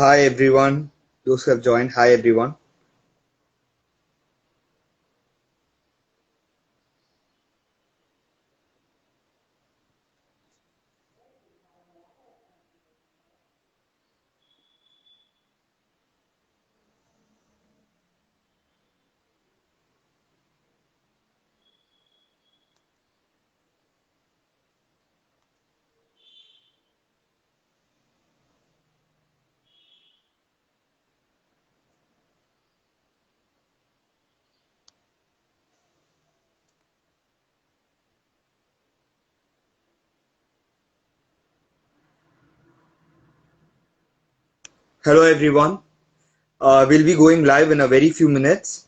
Hi everyone, those who have joined. Hi everyone. Hello everyone. We'll be going live in a very few minutes.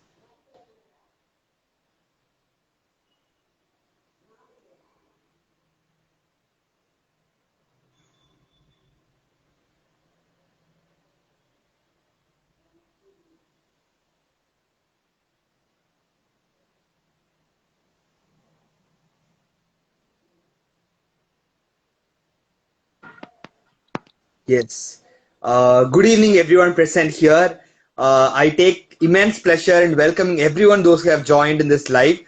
Yes. Good evening everyone present here. I take immense pleasure in welcoming everyone those who have joined in this live.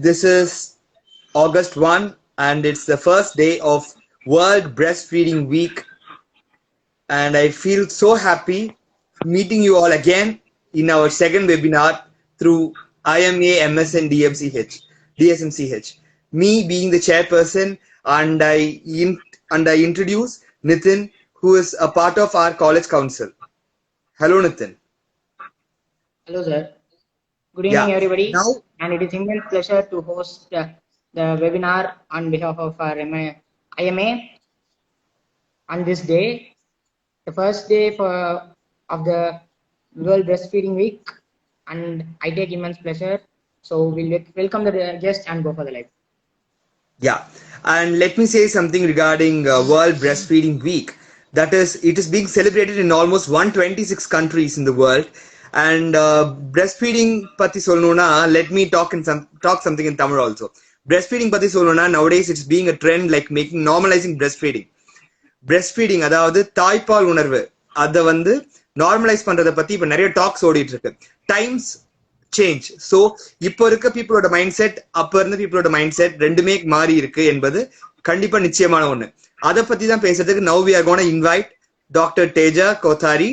This is August 1 and it's the first day of World Breastfeeding Week, and I feel so happy meeting you all again in our second webinar through IMA MSN DSMCH. Me being the chairperson, and I introduce Nitin, who is a part of our college council. Hello, Nitin. Hello, sir. Good Yeah. evening, everybody. Now, And it is immense pleasure to host the webinar on behalf of our IMA on this day, the first day of the World Breastfeeding Week. And I take immense pleasure. So we'll welcome the guest and go for the live. yeah, and let me say something regarding World Breastfeeding Week. That is, it is being celebrated in almost 126 countries in the world. And breastfeeding pati solnona, let me talk something in Tamil also. Breastfeeding pati solnona, nowadays it's being a trend like normalizing breastfeeding. Breastfeeding, அதாவது தாய்ப்பால் உணர்வு, அதை வந்து normalise பண்றதை பத்தி இப்ப நிறைய tax ஓடிட்டு இருக்கு. Times change. ஸோ இப்போ இருக்க பீப்புளோட மைண்ட் செட், அப்ப இருந்த பீப்புளோட மைண்ட் செட் ரெண்டுமே மாறி இருக்கு என்பது கண்டிப்பா நிச்சயமான ஒண்ணு. அதை பத்தி தான் பேசுறதுக்கு now we are going to invite Dr. Teja Kothari,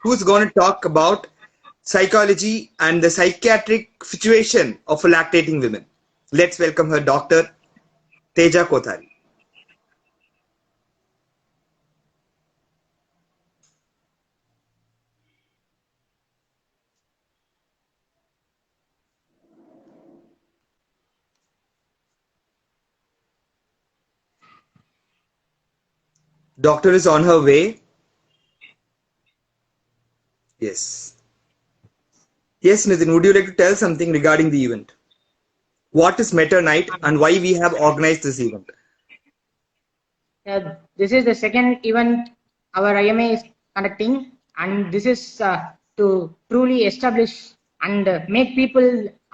who's going to talk about psychology and the psychiatric situation of lactating women. Let's welcome her, Dr. Teja Kothari. Doctor is on her way. Yes. Yes, Nitin, would you like to tell something regarding the event? What is Meta Night and why we have organized this event? This is the second event our IMA is conducting, and this is to truly establish and make people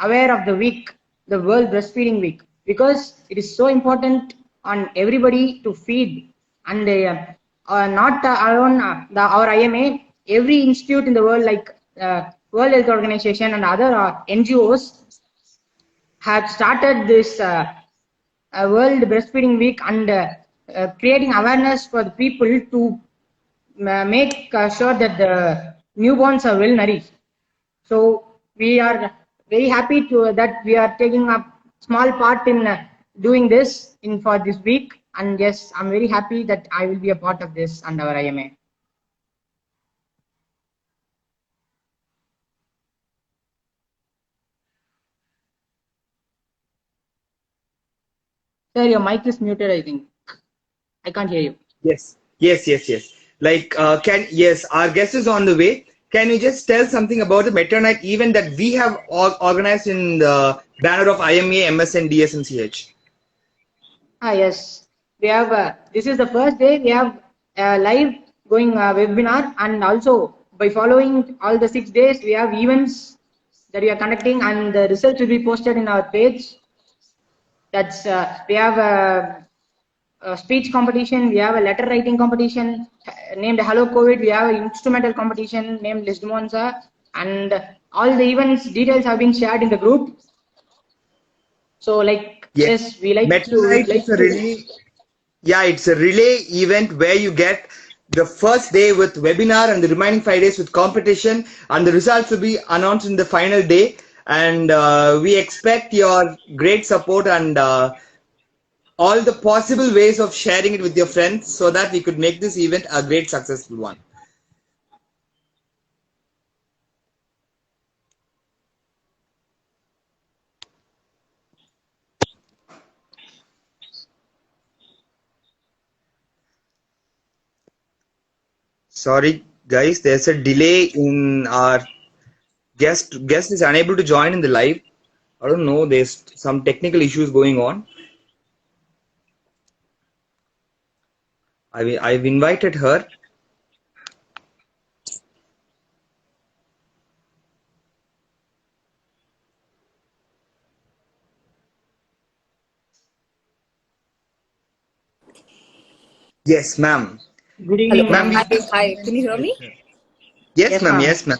aware of the week, the World Breastfeeding Week, because it is so important on everybody to feed, and not alone our IMA, every institute in the world like World Health Organization and other NGOs have started this World Breastfeeding Week and creating awareness for the people to make sure that the newborns are well nourished. So we are very happy to that we are taking a small part in doing this for this week. And yes, I'm very happy that I will be a part of this and our IMA. Sir, your mic is muted, I think. I can't hear you. Yes. Like, our guest is on the way. Can you just tell something about the Meta Night event that we have organized in the banner of IMA, MSN, DSMCH? Yes, we have. This is the first day we have live going webinar, and also by following all the 6 days, we have events that we are conducting, and the results will be posted in our page. That's we have speech competition, we have a letter writing competition named Hello COVID, we have an instrumental competition named Lisdemonza, and all the events details have been shared in the group. So like Yes. this, we like Metal to Night is a relay. Yeah, it's a relay event where you get the first day with webinar and the remaining 5 days with competition, and the results will be announced in the final day. And we expect your great support and all the possible ways of sharing it with your friends so that we could make this event a great successful one. Sorry guys, there's a delay in our guest is unable to join in the live. I don't know, there's some technical issues going on. I've invited her. Yes, ma'am. good Hello. evening, Ma'am, ma'am. we Hi. feel Hi. Can you hear me? yes, Yes, ma'am. ma'am. Yes, ma'am.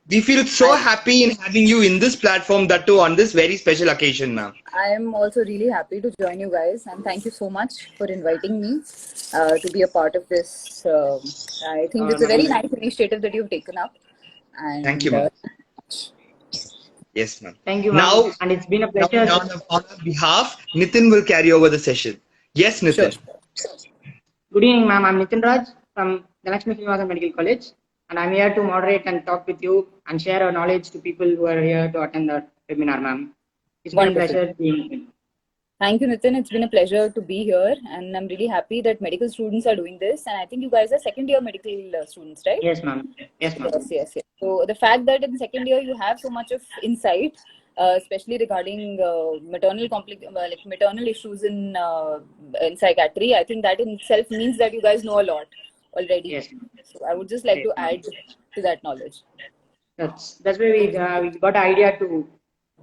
We feel so Hi. happy in having you in this platform, that too on this very special occasion, ma'am. I am also really happy to join you guys, and thank you so much for inviting me to be a part of this. I think it's a very nice initiative that you've taken up, Thank you, and ma'am. Yes, ma'am. Thank you, ma'am. Now, And it's been a now pleasure. on our behalf, Nitin will carry over the session. Yes, sure. Nitin. Good evening, ma'am. I'm Nitin Raj from the Lakshmi Srinivasan Medical College, and I'm here to moderate and talk with you and share our knowledge to people who are here to attend the webinar, ma'am. It's been a Wonderful. pleasure being here. Thank you, Nitin. It's been a pleasure to be here, and I'm really happy that medical students are doing this. And I think you guys are second-year medical students, right? Yes, ma'am. Yes, ma'am. Yes. So the fact that in second year you have so much of insight, especially regarding like maternal issues in psychiatry, I think that in itself means that you guys know a lot already. Yes. So I would just like Yes, to ma'am. add to that knowledge. That's why we got an idea to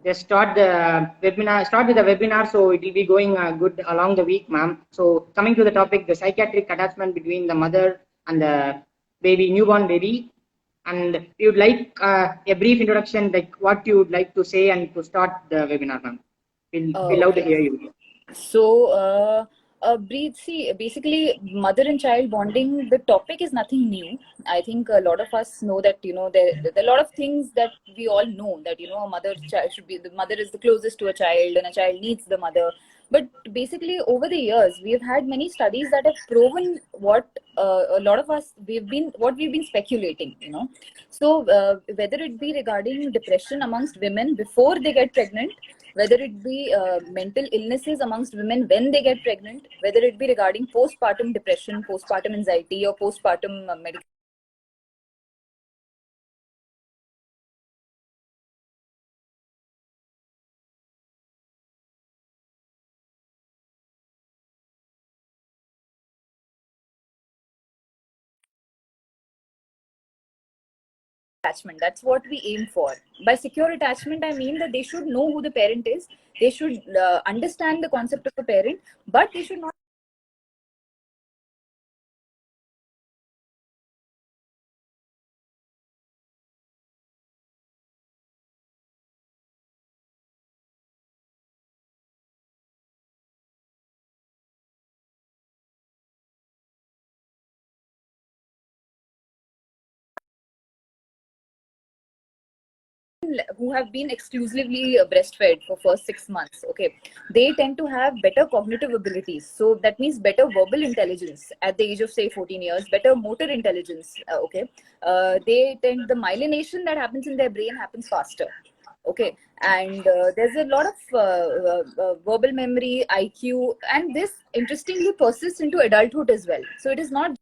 just start the webinar. Start with the webinar, so it will be going good along the week, ma'am. So coming to the topic, the psychiatric attachment between the mother and the baby, newborn baby, and we would like a brief introduction, like what you would like to say and to start the webinar, ma'am. We'll love to Okay. hear you. So, basically, mother and child bonding, the topic is nothing new. I think a lot of us know that, there are a lot of things that we all know that, a mother child should be, the mother is the closest to a child and a child needs the mother. But basically, over the years, we have had many studies that have proven what a lot of us, what we've been speculating, So, whether it be regarding depression amongst women before they get pregnant, whether it be mental illnesses amongst women when they get pregnant, whether it be regarding postpartum depression, postpartum anxiety, or postpartum medical attachment. That's what we aim for. By secure attachment, I mean that they should know who the parent is. They should understand the concept of a parent, but they should not who have been exclusively breastfed for first 6 months. Okay, they tend to have better cognitive abilities. So that means better verbal intelligence at the age of say 14 years, better motor intelligence. They tend, the myelination that happens in their brain happens faster. Okay, and there's a lot of verbal memory, IQ, and this interestingly persists into adulthood as well. So it is not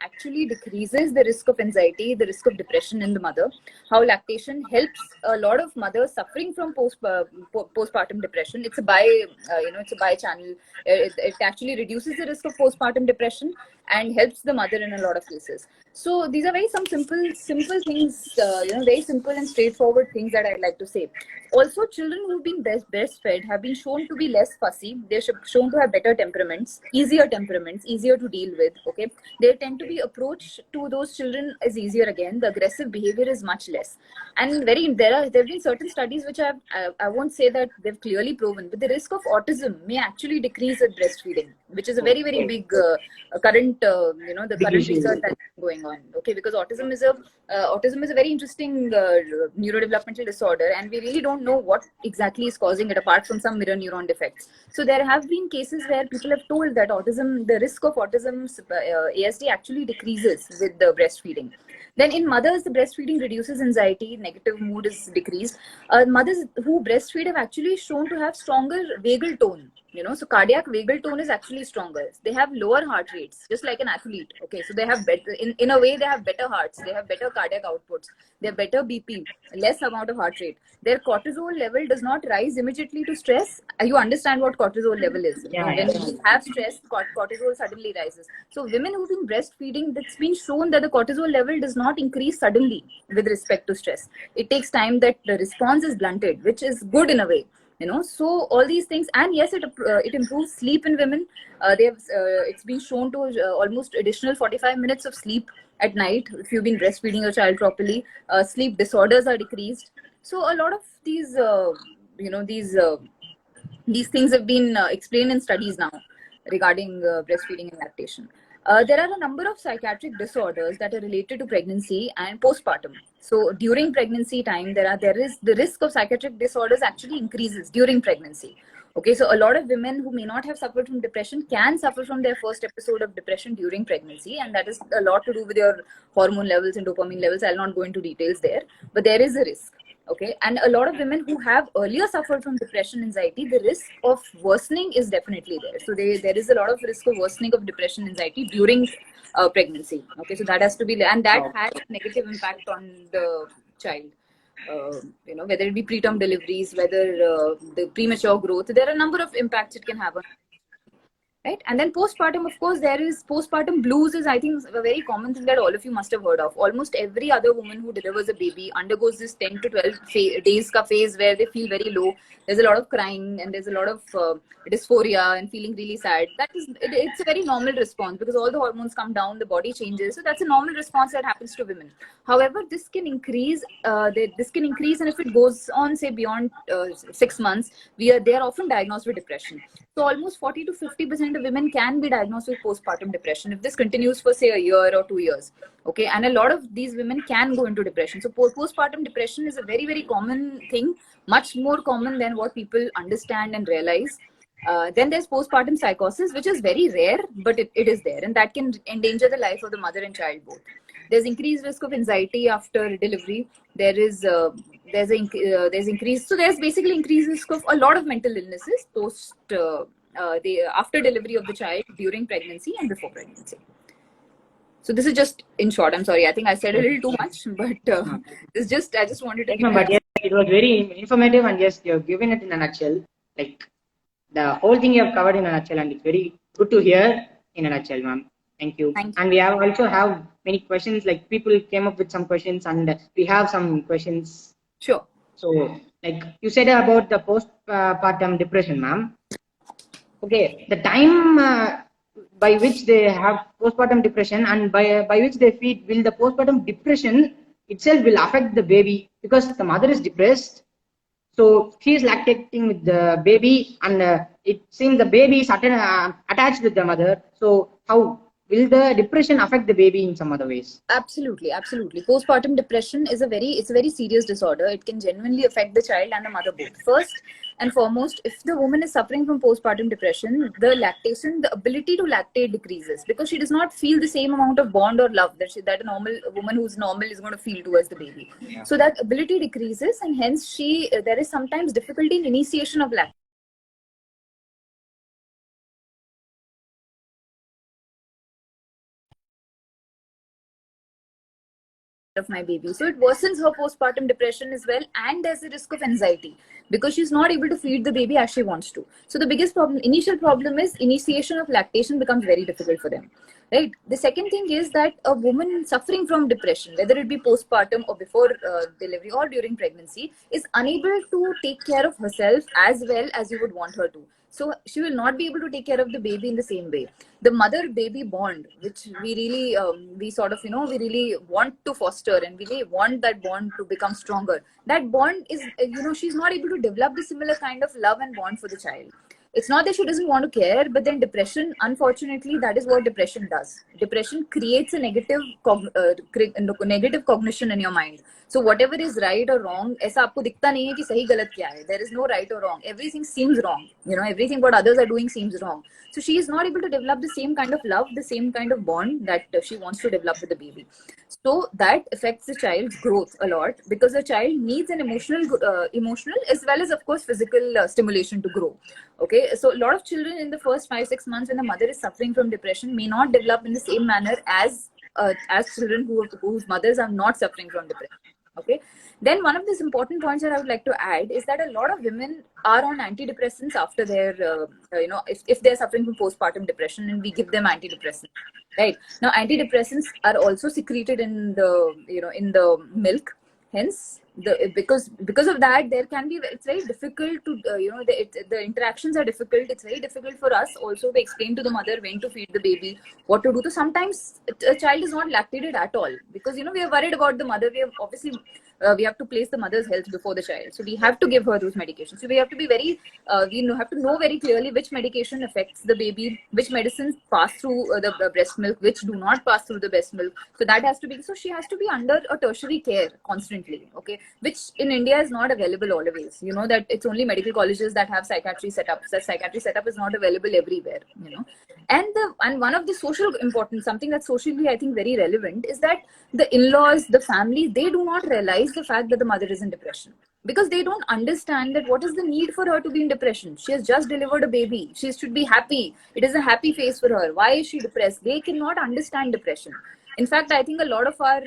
actually decreases the risk of anxiety, the risk of depression in the mother. How lactation helps a lot of mothers suffering from postpartum depression. It's a it's a bi channel. It actually reduces the risk of postpartum depression, and helps the mother in a lot of cases. So these are very some simple things, very simple and straightforward things that I'd like to say. Also, children who've been breastfed have been shown to be less fussy. They're shown to have better temperaments, easier to deal with. Okay, they tend to be approached to those children is easier again. The aggressive behavior is much less, and there have been certain studies which I won't say that they've clearly proven, but the risk of autism may actually decrease with breastfeeding, which is a very big current the current research that's going on. Okay, because autism is a very interesting neurodevelopmental disorder, and we really don't know what exactly is causing it apart from some mirror neuron defects. So there have been cases where people have told that the risk of autism ASD actually decreases with the breastfeeding. Then in mothers, the breastfeeding reduces anxiety, negative mood is decreased. Mothers who breastfeed have actually shown to have stronger vagal tone. So cardiac vagal tone is actually stronger. They have lower heart rates, just like an athlete. Okay, so they have better, in a way, they have better hearts. They have better cardiac outputs. They have better BP, less amount of heart rate. Their cortisol level does not rise immediately to stress. You understand what cortisol level is. When you have stress, cortisol suddenly rises. So women who've been breastfeeding, it's been shown that the cortisol level does not increase suddenly with respect to stress. It takes time that the response is blunted, which is good in a way. So all these things, and yes, it improves sleep in women. It's been shown to almost additional 45 minutes of sleep at night if you've been breastfeeding your child properly. Sleep disorders are decreased. So a lot of these these things have been explained in studies now regarding breastfeeding and lactation. There are a number of psychiatric disorders that are related to pregnancy and postpartum. So during pregnancy time, there is the risk of psychiatric disorders actually increases during pregnancy. Okay, so a lot of women who may not have suffered from depression can suffer from their first episode of depression during pregnancy, and that is a lot to do with your hormone levels and dopamine levels. I'll not go into details there, but there is a risk. Okay, and a lot of women who have earlier suffered from depression, anxiety, the risk of worsening is definitely there. So there is a lot of risk of worsening of depression, anxiety during pregnancy. Okay, so that has to be, and that has a negative impact on the child. Whether it be preterm deliveries, whether the premature growth, there are a number of impacts it can have on. Right? And then postpartum, of course, there is postpartum blues is, I think, a very common thing that all of you must have heard of. Almost every other woman who delivers a baby undergoes this 10 to 12 days phase where they feel very low. There's a lot of crying and there's a lot of dysphoria and feeling really sad. It's a very normal response because all the hormones come down, the body changes. So that's a normal response that happens to women. However, this can increase. And if it goes on, say, beyond 6 months, they are often diagnosed with depression. So almost 40 to 50% of women can be diagnosed with postpartum depression if this continues for, say, a year or 2 years. Okay, and a lot of these women can go into depression. So postpartum depression is a very, very common thing, much more common than what people understand and realize. Then there's postpartum psychosis, which is very rare, but it is there, and that can endanger the life of the mother and child both. There's increased risk of anxiety after delivery. There's increased, so there's basically increased risk of a lot of mental illnesses after delivery of the child, during pregnancy and before pregnancy. So this is just in short. I'm sorry, I think I said a little too much, but I just wanted to. But yes, it was very informative, and yes, you have given it in a nutshell. Like the whole thing you have covered in a nutshell, and it's very good to hear in a nutshell, ma'am. Thank you. And we also have many questions. Like people came up with some questions, and we have some questions. Sure. So, like you said about the postpartum depression, ma'am. Okay, the time by which they have postpartum depression and by which they feed, will the postpartum depression itself will affect the baby because the mother is depressed. So she is lactating with the baby, and it seems the baby is attached with the mother. So how will the depression affect the baby in some other ways? Absolutely. Postpartum depression is a very serious disorder. It can genuinely affect the child and the mother both. First and foremost, if the woman is suffering from postpartum depression, the ability to lactate decreases because she does not feel the same amount of bond or love that a woman who's normal is going to feel towards the baby. Yeah. So that ability decreases, and hence there is sometimes difficulty in initiation of lactation. Of my baby, so it worsens her postpartum depression as well, and there's a risk of anxiety because she's not able to feed the baby as she wants to. So the biggest initial problem is initiation of lactation becomes very difficult for them. right? The second thing is that a woman suffering from depression, whether it be postpartum or before delivery or during pregnancy, is unable to take care of herself as well as you would want her to. So she will not be able to take care of the baby in the same way. The mother baby bond, which we really we sort of we really want to foster, and we really want that bond to become stronger, that bond is she's not able to develop the similar kind of love and bond for the child. It's not that she doesn't want to care, but then depression, unfortunately, that is what depression does. Depression creates a negative cognition in your mind. So whatever is right or wrong, ऐसा आपको दिखता नहीं है कि सही गलत क्या है. There is no right or wrong. Everything seems wrong. Everything what others are doing seems wrong. So she is not able to develop the same kind of love, the same kind of bond that she wants to develop with the baby. So that affects the child's growth a lot, because the child needs an emotional as well as, of course, physical stimulation to grow. Okay, so a lot of children in the first 5-6 months, when the mother is suffering from depression, may not develop in the same manner as children whose mothers are not suffering from depression. Okay, then one of these important points that I would like to add is that a lot of women are on antidepressants after their if they're suffering from postpartum depression, and we give them antidepressants. Right now, antidepressants are also secreted in the in the milk. Hence, because of that, there can be, it's very difficult to the interactions are difficult. It's very difficult for us also to explain to the mother when to feed the baby, what to do. So sometimes a child is not lactated at all, because we are worried about the mother. We have obviously we have to place the mother's health before the child, so we have to give her those medications. So we have to be very have to know very clearly which medication affects the baby, which medicines pass through the breast milk, which do not pass through the breast milk. So that has to be, so she has to be under a tertiary care constantly. Okay, which in India is not available always. That it's only medical colleges that have psychiatry setups. That psychiatry setup is not available everywhere. And one of the social importance, something that's socially, I think, very relevant, is that the in-laws, the family, they do not realize the fact that the mother is in depression, because they don't understand that what is the need for her to be in depression. She has just delivered a baby. She should be happy. It is a happy phase for her. Why is she depressed? They cannot understand depression. In fact, I think a lot of our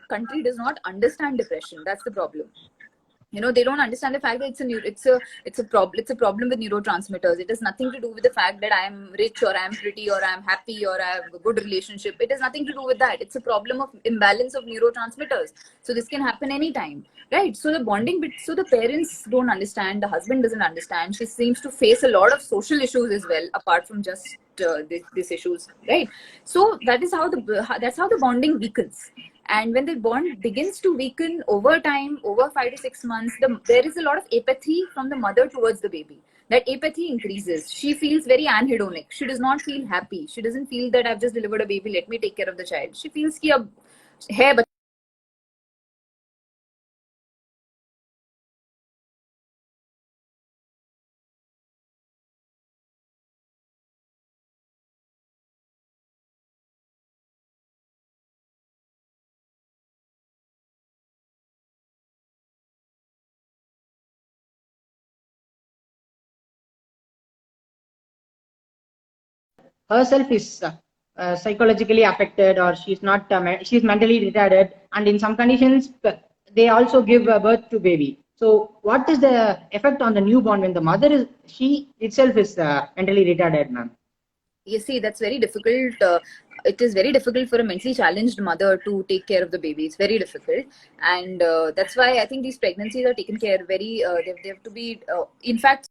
country does not understand depression. That's the problem. They don't understand the fact that it's a problem with neurotransmitters. It has nothing to do with the fact that I am rich, or I am pretty, or I am happy, or I have a good relationship. It has nothing to do with that. It's a problem of imbalance of neurotransmitters. So this can happen anytime, right? So the bonding bit, so the parents don't understand, the husband doesn't understand. She seems to face a lot of social issues as well, apart from just these issues, right? So that's how the bonding weakens. And when the bond begins to weaken over time, over 5 to 6 months, there is a lot of apathy from the mother towards the baby. That apathy increases. She feels very anhedonic. She does not feel happy. She doesn't feel that I've just delivered a baby, let me take care of the child. She feels कि अब है herself is psychologically affected, or she's not she's mentally retarded, and in some conditions they also give birth to baby. So what is the effect on the newborn when the mother is, she itself is mentally retarded, ma'am? You see, that's very difficult. It is very difficult for a mentally challenged mother to take care of the baby. It's very difficult, and that's why I think these pregnancies are taken care very. They have to be. In fact,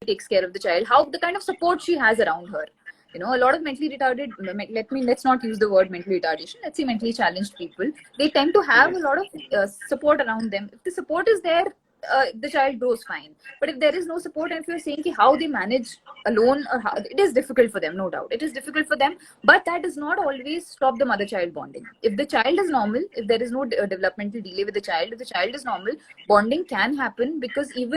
takes care of the child, how the kind of support she has around her, A lot of mentally retarded, let's not use the word mental retardation, let's say mentally challenged people, they tend to have a lot of support around them. If the support is there, the child grows fine. But if there is no support, and if you're saying how they manage alone, or how, it is difficult for them, no doubt. It is difficult for them, but that does not always stop the mother-child bonding. If the child is normal, if there is no developmental delay with the child, if the child is normal, bonding can happen, because even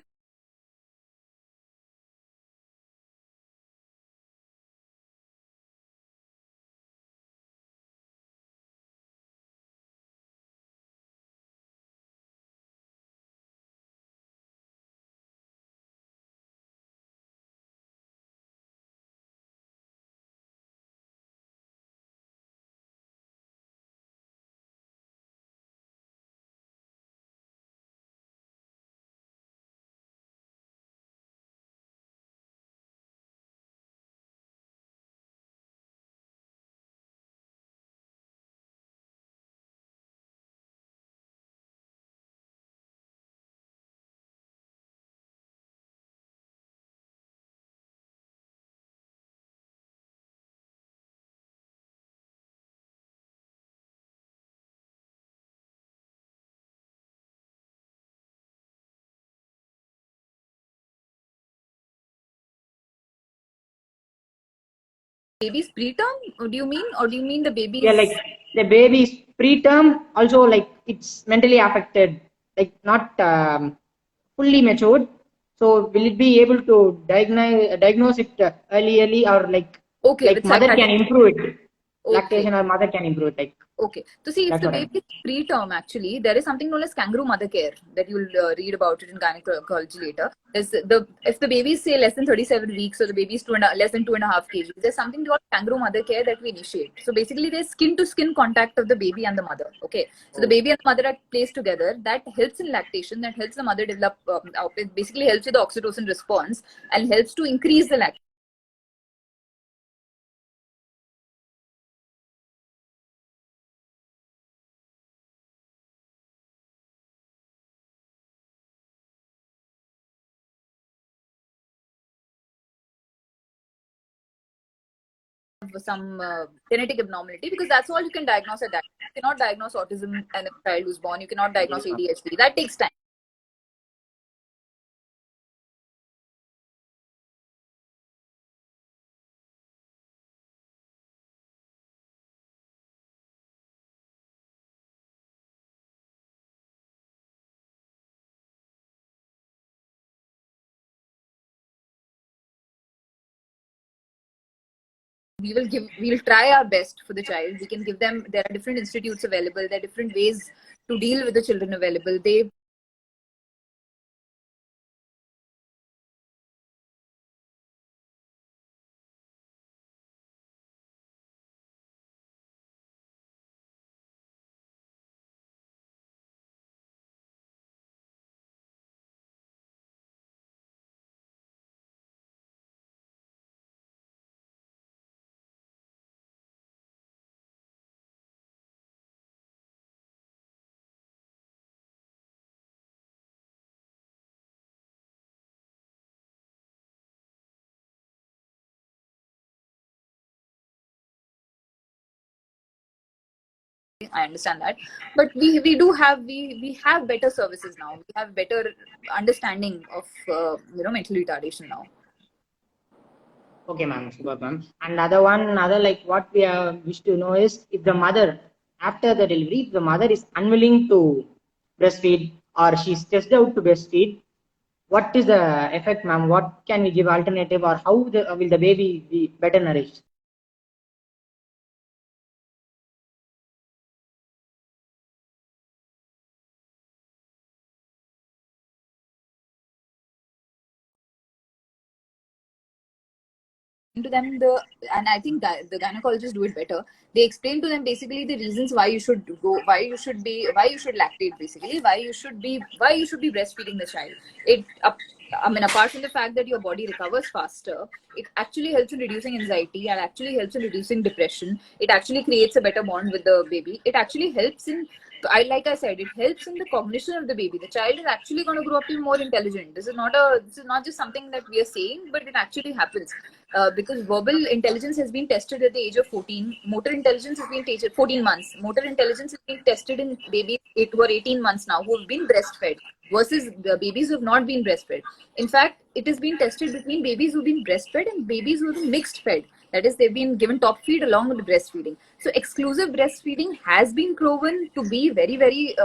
baby's preterm, or do you mean the Yeah, baby's? like the baby's preterm also, like it's mentally affected, like not fully matured. So will it be able to diagnose it early, or Okay, like with mother can psychiatric. improve it, Okay. lactation, or mother can improve it, like Okay. So see, if that's the what I baby is preterm, actually, there is something known as kangaroo mother care that you'll read about it in gynecology later. If the baby is, say, less than 37 weeks, or the baby is less than 2.5 kg, there's something called kangaroo mother care that we initiate. So basically, there's skin to skin contact of the baby and the mother. Okay. So the baby and the mother are placed together. That helps in lactation. That helps the mother develop. It basically helps with the oxytocin response and helps to increase the lactation. Some genetic abnormality, because that's all you can diagnose at that time. You cannot diagnose autism in a child who's born. You cannot diagnose ADHD. That takes time. We'll try our best for the child. We can give them, there are different institutes available, there are different ways to deal with the children available. They I understand that, but we do have we have better services now. We have better understanding of mental retardation now. okay, ma'am, super, ma'am. And other like what we wish to know is, if the mother, after the delivery, if the mother is unwilling to breastfeed, or she's stressed out to breastfeed, what is the effect, ma'am? What can we give alternative, or how will the baby be better nourished? To them, and I think that the gynecologists do it better. They explain to them basically the reasons why you should go, why you should lactate, basically why you should be breastfeeding the child. I mean, apart from the fact that your body recovers faster, it actually helps in reducing anxiety, and actually helps in reducing depression. It actually creates a better bond with the baby. It actually helps in, like I said, it helps in the cognition of the baby. The child is actually going to grow up to be more intelligent. This is not just something that we are saying, but it actually happens. because verbal intelligence has been tested at the age of 14. Motor intelligence has been tested 14 months. Motor intelligence has been tested in babies who are 18 months now who have been breastfed versus the babies who have not been breastfed. In fact, it has been tested between babies who have been breastfed and babies who have been mixed fed. That is, they've been given top feed along with the breastfeeding. So exclusive breastfeeding has been proven to be very, very,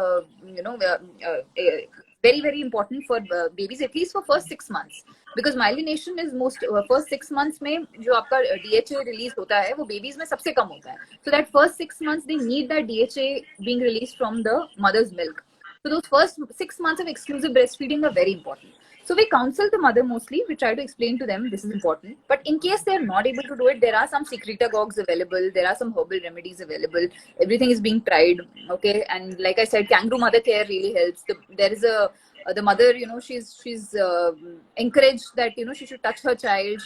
very, very important for babies, at least for first 6 months. Because myelination is most first 6 months में जो आपका DHA release होता है वो babies में सबसे कम होता है. So that first 6 months they need that DHA being released from the mother's milk. So those first 6 months of exclusive breastfeeding are very important. So we counsel the mother mostly. We try to explain to them this is important. But in case they are not able to do it, there are some secretagogues available. There are some herbal remedies available. Everything is being tried. Okay, and like I said, kangaroo mother care really helps. There is a the mother, she's encouraged that she should touch her child.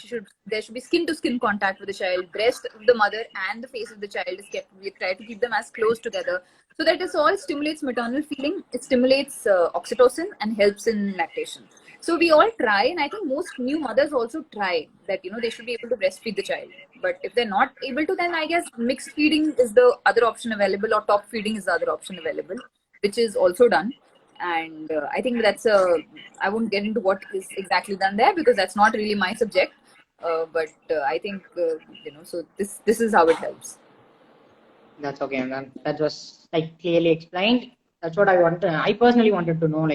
There should be skin to skin contact with the child. Breast of the mother and the face of the child is kept. We try to keep them as close together. So that this all stimulates maternal feeling. It stimulates oxytocin and helps in lactation. So we all try, and I think most new mothers also try that, they should be able to breastfeed the child. But if they're not able to, then I guess mixed feeding is the other option available, or top feeding is the other option available, which is also done. And I think I won't get into what is exactly done there because that's not really my subject. But I think, so this is how it helps. That's okay, ma'am. That was clearly explained. That's what I personally wanted to know,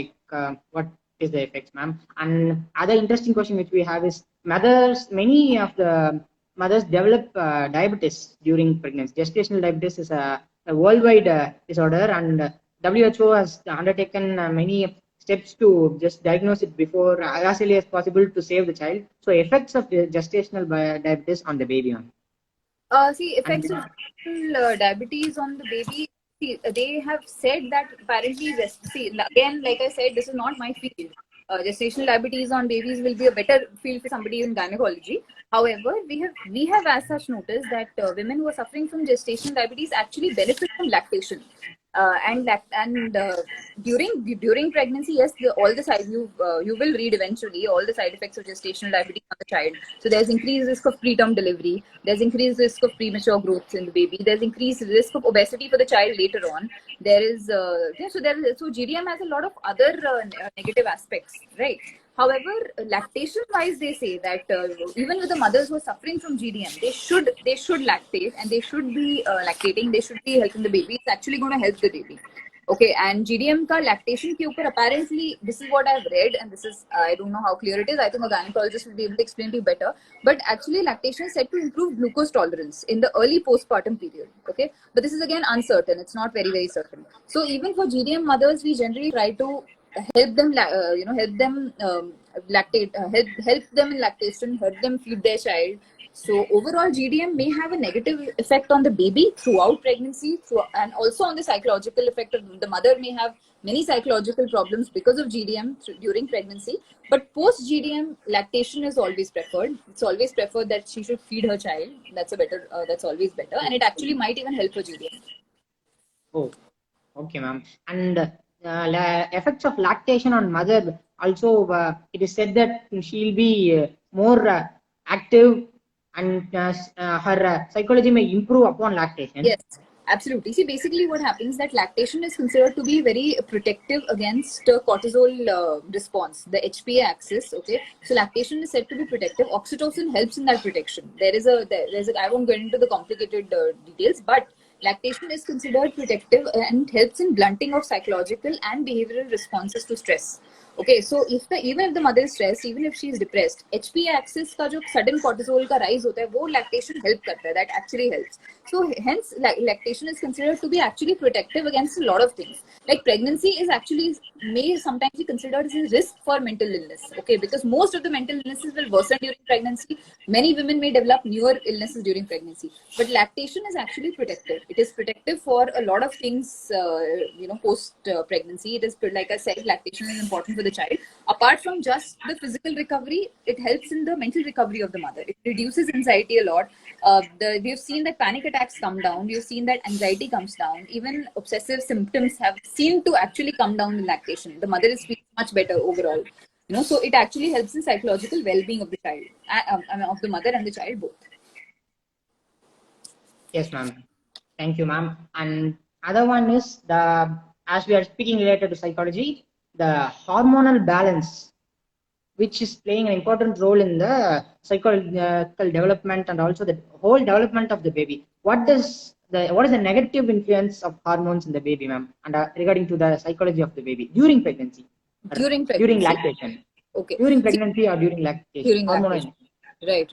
what is the effects, ma'am. And other interesting question which we have is many of the mothers develop diabetes during pregnancy. Gestational diabetes is a worldwide disorder, and WHO has undertaken many steps to just diagnose it before as early as possible to save the child. So effects of the gestational diabetes on the baby, ma'am. Effects of diabetes on the baby. They have said that apparently, again, like I said, this is not my field. Gestational diabetes on babies will be a better field for somebody in gynecology. However, we have as such noticed that women who are suffering from gestational diabetes actually benefit from lactation. During pregnancy, yes, all the side you will read eventually all the side effects of gestational diabetes on the child. So there's increased risk of preterm delivery. There's increased risk of premature growth in the baby. There's increased risk of obesity for the child later on. There is so GDM has a lot of other negative aspects, right? However, lactation-wise, they say that even with the mothers who are suffering from GDM, they should lactate and they should be lactating. They should be helping the baby. It's actually going to help the baby. Okay, and GDM ka lactation ke upar apparently, this is what I've read, and this is I don't know how clear it is. I think a gynecologist will be able to explain to you better. But actually, lactation is said to improve glucose tolerance in the early postpartum period. Okay, but this is again uncertain. It's not very, very certain. So even for GDM mothers, we generally try to help them lactate, help them in lactation, help them feed their child. So overall, GDM may have a negative effect on the baby throughout pregnancy, and also on the psychological effect of the mother may have many psychological problems because of GDM during pregnancy. But post GDM, lactation is always preferred. It's always preferred that she should feed her child. That's always better, and it actually might even help her GDM. Oh, okay, ma'am. And effects of lactation on mother also, it is said that she'll be more active, and her psychology may improve upon lactation. Yes, absolutely. See, basically what happens that lactation is considered to be very protective against cortisol response, the HPA axis. Okay, so lactation is said to be protective. Oxytocin helps in that protection. There's a I won't get into the complicated details, but lactation is considered protective and helps in blunting of psychological and behavioral responses to stress. Okay, so even if the mother is stressed, even if she is depressed, HPA axis का जो sudden cortisol का rise होता है, वो lactation help करता है. That actually helps. So hence, lactation is considered to be actually protective against a lot of things. Like pregnancy is actually may sometimes be considered as a risk for mental illness. Okay, because most of the mental illnesses will worsen during pregnancy. Many women may develop newer illnesses during pregnancy. But lactation is actually protective. It is protective for a lot of things. Post pregnancy, it is, like I said, lactation is important for the child. Apart from just the physical recovery, it helps in the mental recovery of the mother. It reduces anxiety a lot. We've seen that panic attacks come down. We've seen that anxiety comes down. Even obsessive symptoms have seemed to actually come down in lactation. The mother is feeling much better overall. So it actually helps in psychological well-being of the child, of the mother and the child both. Yes, ma'am. Thank you, ma'am. And other one is as we are speaking related to psychology, the hormonal balance, which is playing an important role in the psychological development and also the whole development of the baby. What is the negative influence of hormones in the baby, ma'am? And regarding to the psychology of the baby during pregnancy, During during pregnancy. lactation, Okay. during pregnancy or during lactation, During hormonal. lactation. Right.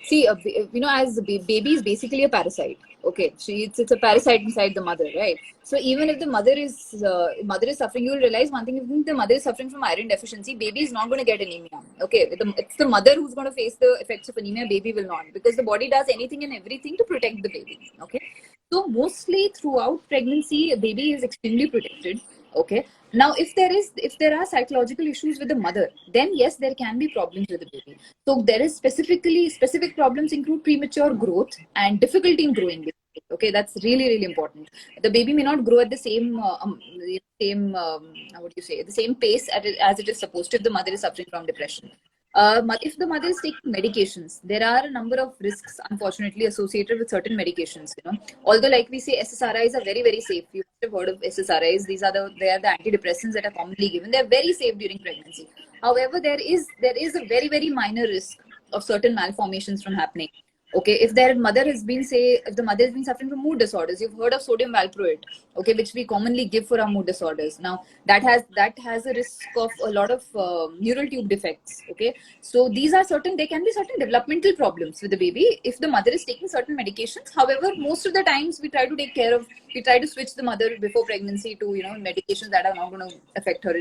See, as the baby is basically a parasite. Okay, it's a parasite inside the mother, right? So even if the mother is suffering, you'll realize one thing: if the mother is suffering from iron deficiency, baby is not going to get anemia. Okay, it's the mother who's going to face the effects of anemia. Baby will not, because the body does anything and everything to protect the baby. Okay, so mostly throughout pregnancy, a baby is extremely protected. Okay. Now, if there are psychological issues with the mother, then yes, there can be problems with the baby. So there is specific problems include premature growth and difficulty in growing. Okay, that's really important. The baby may not grow at the same the same pace as it is supposed to if the mother is suffering from depression. If the mother is taking medications, there are a number of risks, unfortunately, associated with certain medications. Although, like we say, SSRIs are very safe. You must have heard of SSRIs. They are the antidepressants that are commonly given. They are very safe during pregnancy. However, there is a very minor risk of certain malformations from happening. Okay, if the mother has been suffering from mood disorders, you've heard of sodium valproate, okay, which we commonly give for our mood disorders. Now that has a risk of a lot of neural tube defects. Okay, so there can be certain developmental problems with the baby if the mother is taking certain medications. However, most of the times we try to switch the mother before pregnancy to medications that are not going to affect her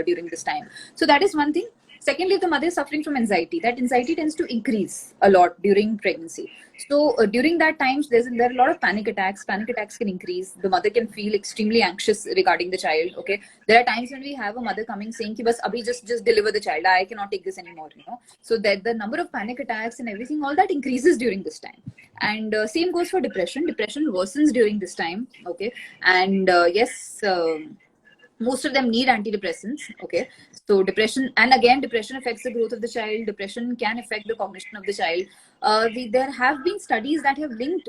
during this time. So that is one thing. Secondly, if the mother is suffering from anxiety, that anxiety tends to increase a lot during pregnancy. So during that times, there are a lot of panic attacks. Panic attacks can increase. The mother can feel extremely anxious regarding the child. Okay, there are times when we have a mother coming saying, "Ki bas abhi just deliver the child. I cannot take this anymore." So that the number of panic attacks and everything, all that increases during this time. And same goes for depression. Depression worsens during this time. Okay, and yes. Most of them need antidepressants. Okay, so depression affects the growth of the child. Depression can affect the cognition of the child. There have been studies that have linked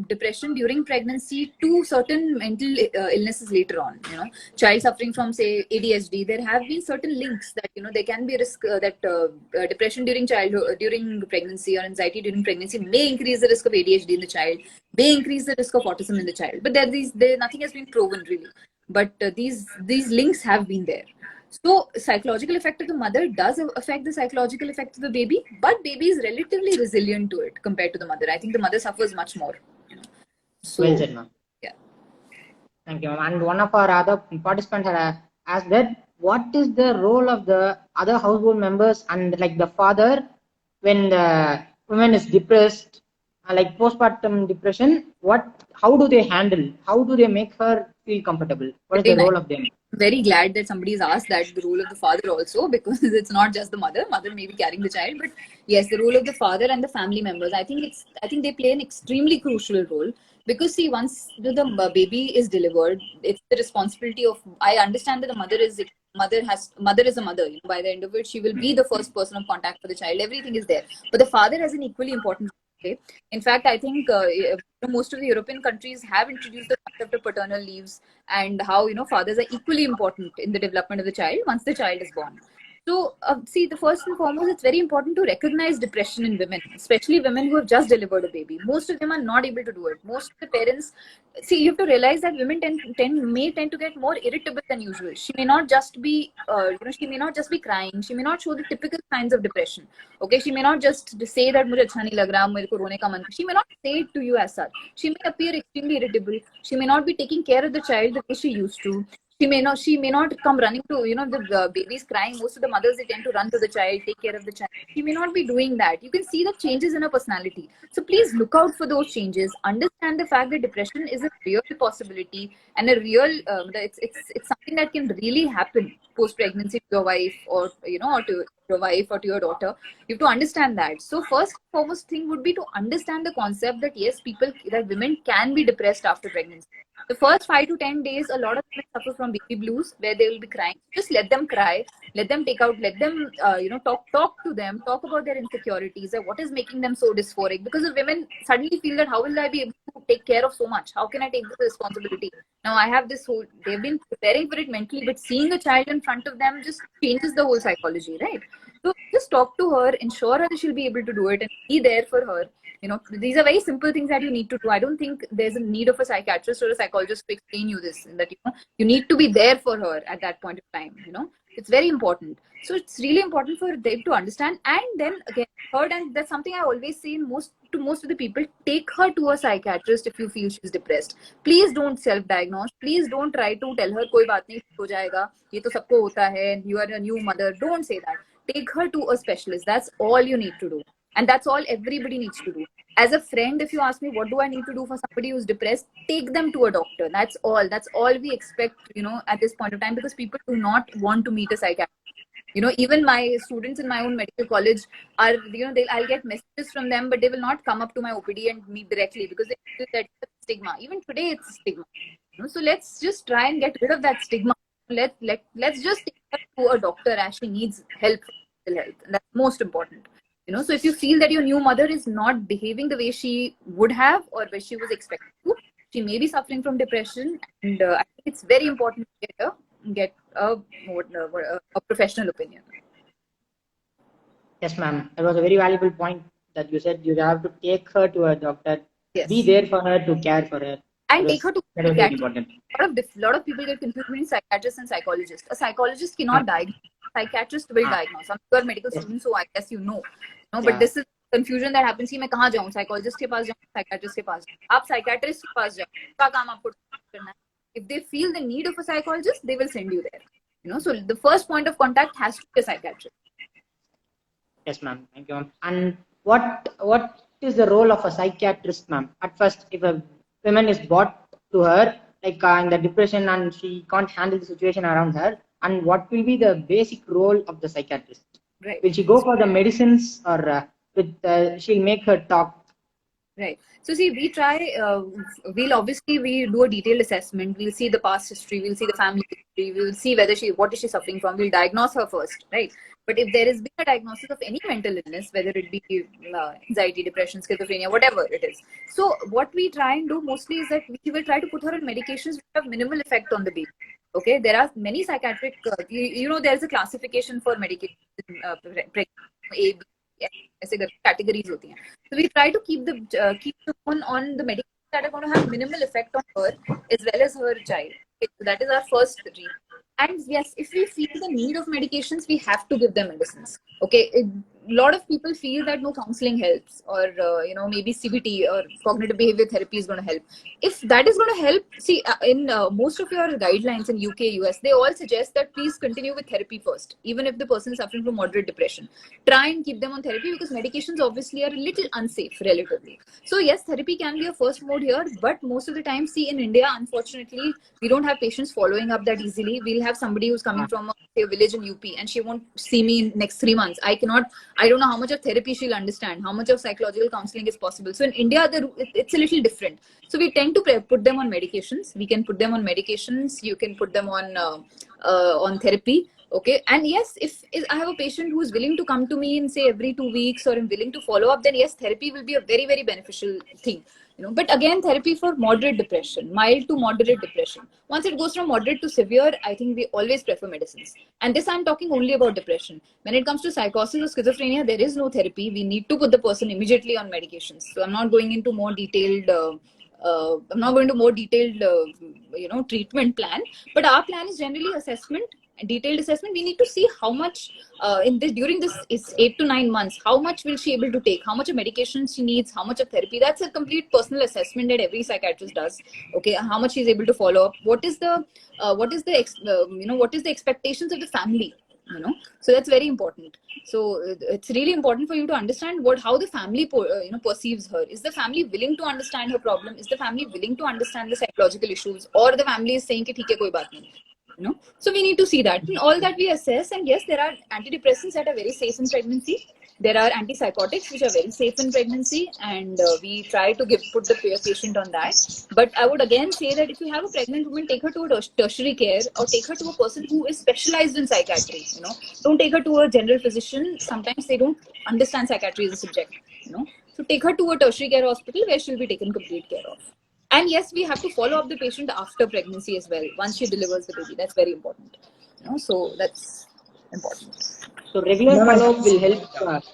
depression during pregnancy to certain mental illnesses later on. Child suffering from, say, ADHD, there have been certain links that there can be a risk that depression during pregnancy or anxiety during pregnancy may increase the risk of ADHD in the child, may increase the risk of autism in the child. But nothing has been proven really. But these links have been there. So psychological effect of the mother does affect the psychological effect of the baby, but baby is relatively resilient to it compared to the mother. I think the mother suffers much more. So, well said, ma'am. Yeah. Thank you, ma'am. And one of our other participants had asked that what is the role of the other household members and like the father when the woman is depressed, like postpartum depression? How do they handle? How do they make her feel comfortable? What is the role of them? Very glad that somebody has asked that, the role of the father also, because it's not just the mother may be carrying the child, but yes, the role of the father and the family members, I think they play an extremely crucial role. Because see, once the baby is delivered, it's the responsibility of, I understand that the mother is a mother. By the end of it, she will be the first person of contact for the child. Everything is there, but the father has an equally important. Okay. In fact, I think most of the European countries have introduced the concept of paternal leaves, and how fathers are equally important in the development of the child once the child is born. So, see, the first and foremost, it's very important to recognize depression in women, especially women who have just delivered a baby. Most of them are not able to do it. Most of the parents, see, you have to realize that women may tend to get more irritable than usual. She may not just be, she may not just be crying. She may not show the typical signs of depression. Okay, she may not just say that "Mujhe अच्छा नहीं लग रहा, मेरे को रोने का मन." She may not say it to you as such. She may appear extremely irritable. She may not be taking care of the child the way she used to. She may not come running to, the baby's crying. Most of the mothers, they tend to run to the child, take care of the child. She may not be doing that. You can see the changes in her personality. So please look out for those changes. Understand the fact that depression is a real possibility and a real, it's something that can really happen post-pregnancy to your wife or to your wife or to your daughter. You have to understand that. So first and foremost thing would be to understand the concept that yes, that women can be depressed after pregnancy. The first 5 to 10 days, a lot of women suffer from baby blues, where they will be crying. Just let them cry, let them take out, let them, talk to them, talk about their insecurities, what is making them so dysphoric. Because the women suddenly feel that how will I be able to take care of so much? How can I take this responsibility? Now I have this whole, they've been preparing for it mentally, but seeing a child in front of them just changes the whole psychology, right? So just talk to her, ensure her that she'll be able to do it, and be there for her. These are very simple things that you need to do. I don't think there's a need of a psychiatrist or a psychologist to explain you this, that you need to be there for her at that point of time. It's very important. So it's really important for them to understand. And then again, third, and that's something I always say to most of the people, take her to a psychiatrist if you feel she's depressed. Please don't self-diagnose. Please don't try to tell her koi baat nahi, ho jayega, ye to sabko hota hai, you are a new mother. Don't say that. Take her to a specialist. That's all you need to do. And that's all everybody needs to do. As a friend, if you ask me, what do I need to do for somebody who's depressed? Take them to a doctor. That's all. That's all we expect, at this point of time, because people do not want to meet a psychiatrist. Even my students in my own medical college are, I'll get messages from them, but they will not come up to my OPD and meet directly because they feel that it's a stigma. Even today, it's a stigma. So let's just try and get rid of that stigma. Let's just take her to a doctor as she needs help for mental health. And that's most important. So if you feel that your new mother is not behaving the way she would have or where she was expected to, she may be suffering from depression, and I think it's very important to get a professional opinion. Yes, ma'am. That was a very valuable point that you said. You have to take her to a doctor, Yes. be there for her, to care for her. And take her to that was very important. A lot of people get confused between psychiatrists and psychologists. A psychologist cannot diagnose. A psychiatrist will diagnose. I'm sure medical students, so I guess but this is confusion that happens. मैं कहाँ जाऊँ? Psychologist के पास जाऊँ, psychiatrist के पास जाऊँ. आप psychiatrist के पास जाओ. क्या काम आपको करना है? If they feel the need of a psychologist, they will send you there. So the first point of contact has to be a psychiatrist. Yes, ma'am. Thank you, ma'am. And what is the role of a psychiatrist, ma'am? At first, if a woman is brought to her, like in the depression, and she can't handle the situation around her, and what will be the basic role of the psychiatrist? Right. Will she go for the medicines, or she'll make her talk? Right. So see, we try, we do a detailed assessment. We'll see the past history. We'll see the family history. We'll see what is she suffering from. We'll diagnose her first, right? But if there is been a diagnosis of any mental illness, whether it be anxiety, depression, schizophrenia, whatever it is. So what we try and do mostly is that we will try to put her on medications which have minimal effect on the baby. Okay, there are many psychiatric, there's a classification for medication, A, B, ऐसे categories होती हैं. So we try to keep the one on the medications that are going to have minimal effect on her as well as her child. Okay, so that is our first read. And yes, if we feel the need of medications, we have to give them medicines. Okay, a lot of people feel that no counseling helps, or maybe CBT or cognitive behavior therapy is going to help. If that is going to help, see, in most of your guidelines in UK, US, they all suggest that please continue with therapy first, even if the person is suffering from moderate depression. Try and keep them on therapy because medications obviously are a little unsafe relatively. So yes, therapy can be a first mode here, but most of the time, see, in India, unfortunately, we don't have patients following up that easily. We'll have somebody who's coming from a village in UP and she won't see me in next 3 months. I don't know how much of therapy she'll understand, how much of psychological counseling is possible. So in India, it's a little different. So we tend to put them on medications. We can put them on medications. You can put them on therapy. Okay. And yes, if I have a patient who's willing to come to me in say every 2 weeks, or I'm willing to follow up, then yes, therapy will be a very, very beneficial thing. But again, therapy for moderate depression, mild to moderate depression. Once it goes from moderate to severe, I think we always prefer medicines. And this I'm talking only about depression. When it comes to psychosis or schizophrenia, there is no therapy. We need to put the person immediately on medications. So I'm not going into more detailed treatment plan. But our plan is generally assessment. Detailed assessment. We need to see how much during this is 8 to 9 months, how much will she able to take, how much of medication she needs, how much of therapy. That's a complete personal assessment that every psychiatrist does. Okay, how much she's able to follow up, what is the expectations of the family, so that's very important. So it's really important for you to understand how the family perceives her. Is the family willing to understand her problem? Is the family willing to understand the psychological issues, or the family is saying कि ठीक है कोई बात नहीं? So we need to see that. And all that we assess, and yes, there are antidepressants that are very safe in pregnancy. There are antipsychotics which are very safe in pregnancy, and we try to put the patient on that. But I would again say that if you have a pregnant woman, take her to a tertiary care or take her to a person who is specialized in psychiatry. Don't take her to a general physician. Sometimes they don't understand psychiatry as a subject. So take her to a tertiary care hospital where she'll be taken complete care of. And yes, we have to follow up the patient after pregnancy as well. Once she delivers the baby, that's very important. So that's important. So regular follow-up will help.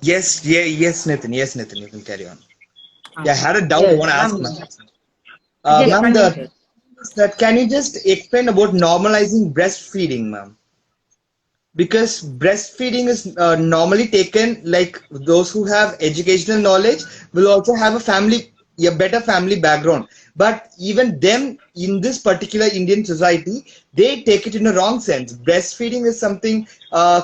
Yes, Nitin. You can carry on. Yeah, I had a doubt I want to ask. Ma'am, can you just explain about normalizing breastfeeding, ma'am? Because breastfeeding is normally taken, like those who have educational knowledge will also have a better family background. But even them in this particular Indian society, they take it in a wrong sense. Breastfeeding is something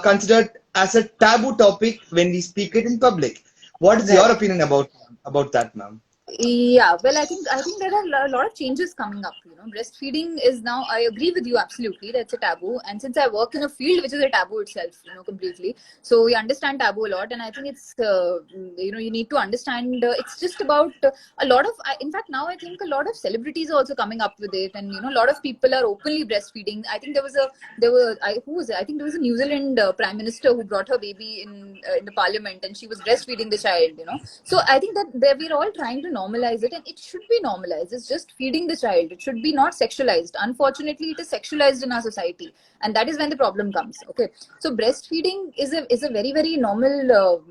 considered as a taboo topic when we speak it in public. What is your opinion about that, ma'am? Yeah, well, I think there are a lot of changes coming up. Breastfeeding is now, I agree with you absolutely, that's a taboo. And since I work in a field which is a taboo itself, completely, so we understand taboo a lot. And I think it's you need to understand it's just about a lot of, in fact, now I think a lot of celebrities are also coming up with it, and a lot of people are openly breastfeeding. I think who was it? I think there was a New Zealand Prime Minister who brought her baby in the parliament, and she was breastfeeding the child. So I think that we're all trying to normalize it, and it should be normalized. It's just feeding the child. It should be not sexualized. Unfortunately, it is sexualized in our society, and that is when the problem comes. Okay, so breastfeeding is a very, very normal.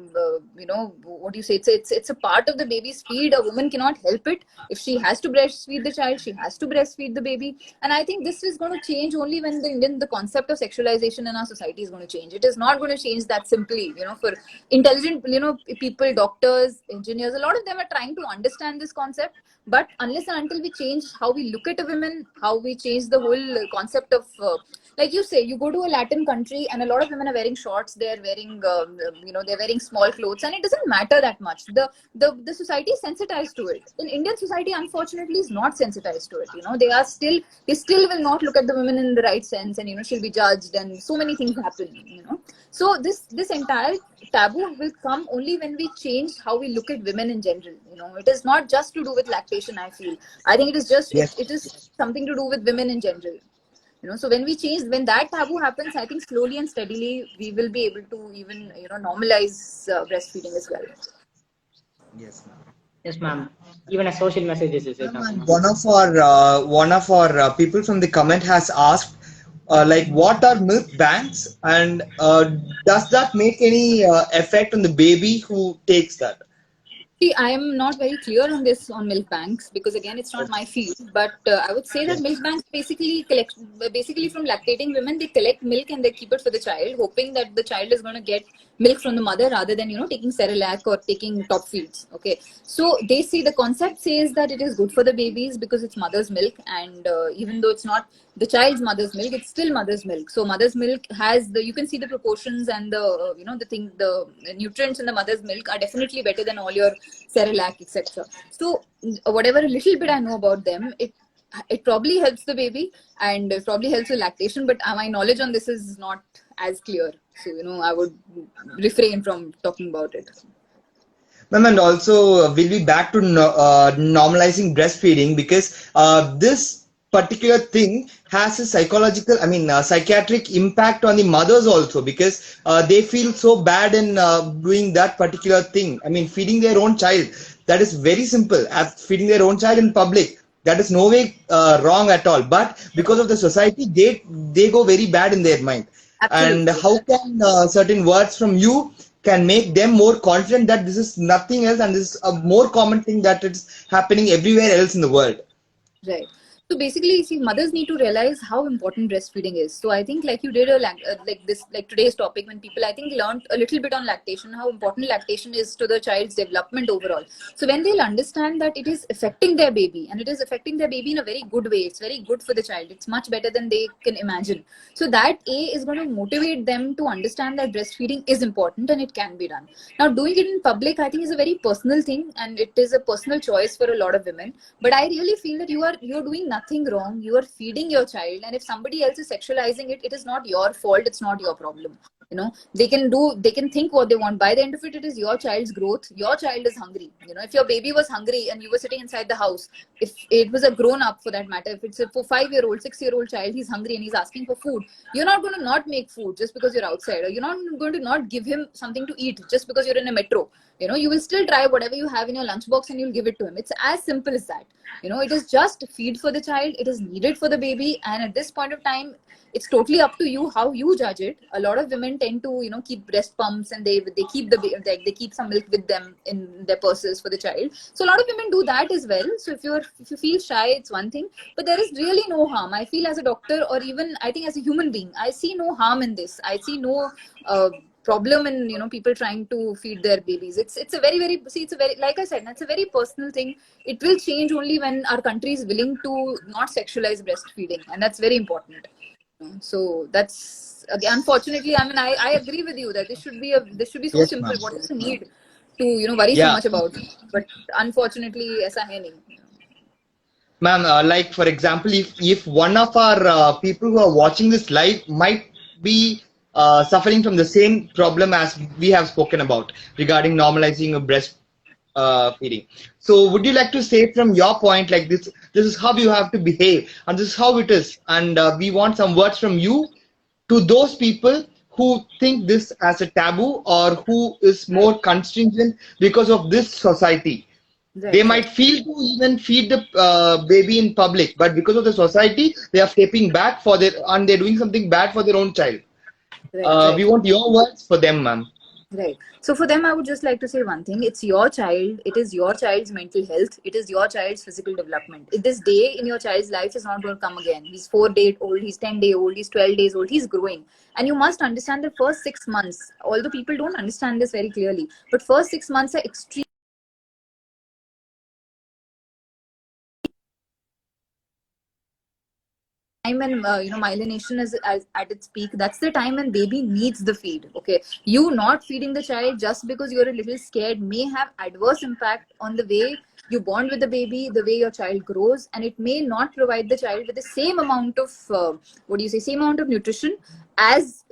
What do you say? It's a part of the baby's feed. A woman cannot help it. If she has to breastfeed the child, she has to breastfeed the baby. And I think this is going to change only when the concept of sexualization in our society is going to change. It is not going to change that simply. For intelligent, people, doctors, engineers, a lot of them are trying to understand this concept, but unless and until we change how we look at a woman, how we change the whole concept of like you say, you go to a Latin country and a lot of women are wearing shorts, they're wearing they're wearing small clothes, and it doesn't matter that much. The society is sensitized to it. In Indian society, unfortunately, is not sensitized to it. They still will not look at the women in the right sense, and she'll be judged, and so many things happen. So this entire taboo will come only when we change how we look at women in general. It is not just to do with lactation. I think it is just it is something to do with women in general. So when that taboo happens, I think slowly and steadily we will be able to even normalize breastfeeding as well. Yes, ma'am. Yes, ma'am. Even a social message is one of our people from the comment has asked, what are milk banks, and does that make any effect on the baby who takes that? See, I am not very clear on this on milk banks because again, it's not my field. But I would say that milk banks basically from lactating women, they collect milk and they keep it for the child, hoping that the child is going to get milk from the mother rather than taking Cerelac or taking top feeds. Okay, so they see the concept says that it is good for the babies because it's mother's milk, and even though it's not the child's mother's milk, it's still mother's milk. So mother's milk has you can see the proportions and the nutrients in the mother's milk are definitely better than all your Cerelac, etc. So whatever little bit I know about them, it probably helps the baby and probably helps with lactation, but my knowledge on this is not as clear. So I would refrain from talking about it. Ma'am, and also we'll be back to normalizing breastfeeding because this particular thing has a psychiatric impact on the mothers also, because they feel so bad in doing that particular thing. Feeding their own child, that is very simple. Feeding their own child in public, that is no way wrong at all. But because of the society, they go very bad in their mind. Absolutely. And how can certain words from you can make them more confident that this is nothing else and this is a more common thing that it's happening everywhere else in the world? Right. So basically, see, mothers need to realize how important breastfeeding is. So I think like you did like today's topic, when people I think learned a little bit on lactation, how important lactation is to the child's development overall. So when they'll understand that it is affecting their baby, and it is affecting their baby in a very good way, it's very good for the child. It's much better than they can imagine. So that is going to motivate them to understand that breastfeeding is important and it can be done. Now doing it in public, I think is a very personal thing, and it is a personal choice for a lot of women. But I really feel that you're doing nothing nothing wrong. You are feeding your child, and if somebody else is sexualizing it, it is not your fault. It's not your problem. They can think what they want. By the end of it, it is your child's growth. Your child is hungry. If your baby was hungry and you were sitting inside the house, if it was a grown up for that matter, if it's a 5-year-old, 6-year-old child, he's hungry and he's asking for food, you're not going to not make food just because you're outside, or you're not going to not give him something to eat just because you're in a metro. You will still try whatever you have in your lunchbox and you'll give it to him. It's as simple as that. It is just feed for the child. It is needed for the baby. And at this point of time, it's totally up to you how you judge it. A lot of women tend to, keep breast pumps, and they keep they keep some milk with them in their purses for the child. So a lot of women do that as well. So if you feel shy, it's one thing, but there is really no harm. I feel as a doctor, or even I think as a human being, I see no harm in this. I see no problem in people trying to feed their babies. It's a very like I said, that's a very personal thing. It will change only when our country is willing to not sexualize breastfeeding, and that's very important. So that's, unfortunately, I mean, I agree with you that this should be so Yes, simple. ma'am. What is the need to worry so much about it? But unfortunately, ऐसा है नहीं. Ma'am, like for example, if one of our people who are watching this live might be suffering from the same problem as we have spoken about regarding normalizing of breast feeding. So would you like to say from your point, like this is how you have to behave, and this is how it is, and we want some words from you to those people who think this as a taboo, or who is more contingent because of this society. They might feel to even feed the baby in public, but because of the society, they are stepping back and they're doing something bad for their own child. We want your words for them, ma'am. Right. So for them, I would just like to say one thing. It's your child. It is your child's mental health. It is your child's physical development. This day in your child's life is not going to come again. He's 4 days old. He's 10 days old. He's 12 days old. He's growing. And you must understand the first 6 months, although people don't understand this very clearly, but first 6 months are extreme time when myelination is at its peak. That's the time when baby needs the feed. Okay, you not feeding the child just because you're a little scared may have adverse impact on the way you bond with the baby, the way your child grows, and it may not provide the child with the same amount of same amount of nutrition as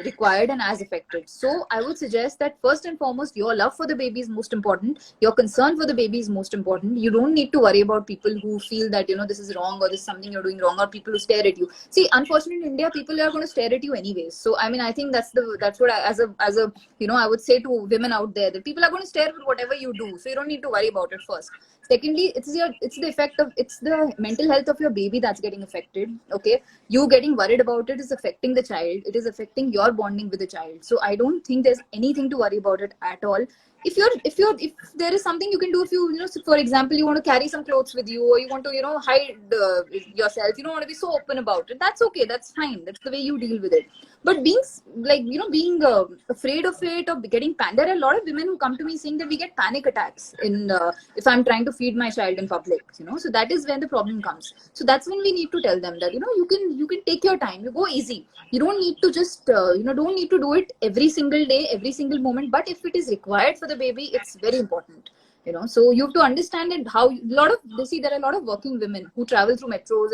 required and as affected. So I would suggest that first and foremost, your love for the baby is most important. Your concern for the baby is most important. You don't need to worry about people who feel that this is wrong, or this is something you're doing wrong, or people who stare at you. See, unfortunately, in India, people are going to stare at you anyways. So I mean, I think that's what I, as a I would say to women out there, that people are going to stare at whatever you do. So you don't need to worry about it first. Secondly, it's the mental health of your baby that's getting affected. Okay, you getting worried about it is affecting the child. It is affecting your bonding with the child. So I don't think there's anything to worry about it at all. If there is something you can do, if you for example, you want to carry some clothes with you, or you want to hide yourself, you don't want to be so open about it, that's okay, that's fine, that's the way you deal with it. But being afraid of it, or getting there are a lot of women who come to me saying that we get panic attacks if I'm trying to feed my child in public, so that is when the problem comes. So that's when we need to tell them that you can take your time, you go easy, you don't need to just don't need to do it every single day, every single moment, but if it is required for the baby, it's very important. So you have to understand it. There are a lot of working women who travel through metros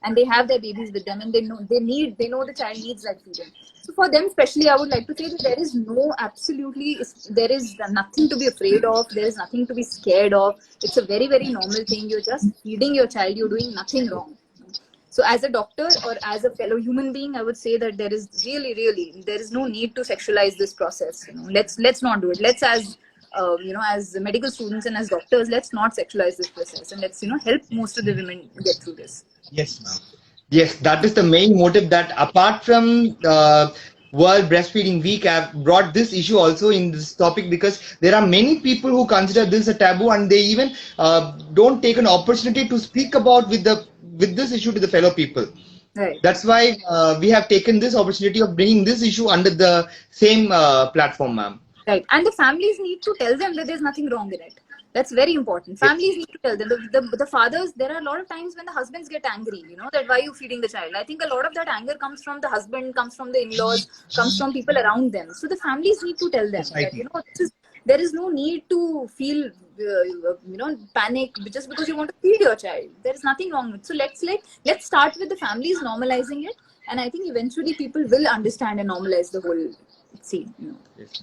and they have their babies with them, and they know the child needs that feeding. So for them especially, I would like to say that there is nothing to be afraid of. There is nothing to be scared of. It's a very, very normal thing. You're just feeding your child. You're doing nothing wrong. So as a doctor or as a fellow human being, I would say that there is really there is no need to sexualize this process. Let's not do it. Let's as medical students and as doctors, let's not sexualize this process, and let's help most of the women get through this. Yes, ma'am. Yes, that is the main motive, that apart from World Breastfeeding Week, I've brought this issue also in this topic, because there are many people who consider this a taboo, and they even don't take an opportunity to speak about with this issue to the fellow people. Right. That's why we have taken this opportunity of bringing this issue under the same platform, ma'am. Right. And the families need to tell them that there's nothing wrong in it. That's very important. Families need to tell them. The fathers, there are a lot of times when the husbands get angry, that why are you feeding the child? I think a lot of that anger comes from the husband, comes from the in-laws, comes from people around them. So the families need to tell them that, there is no need to feel panic just because you want to feed your child. There is nothing wrong with. So let's start with the families normalizing it, and I think eventually people will understand and normalize the whole scene. Yes,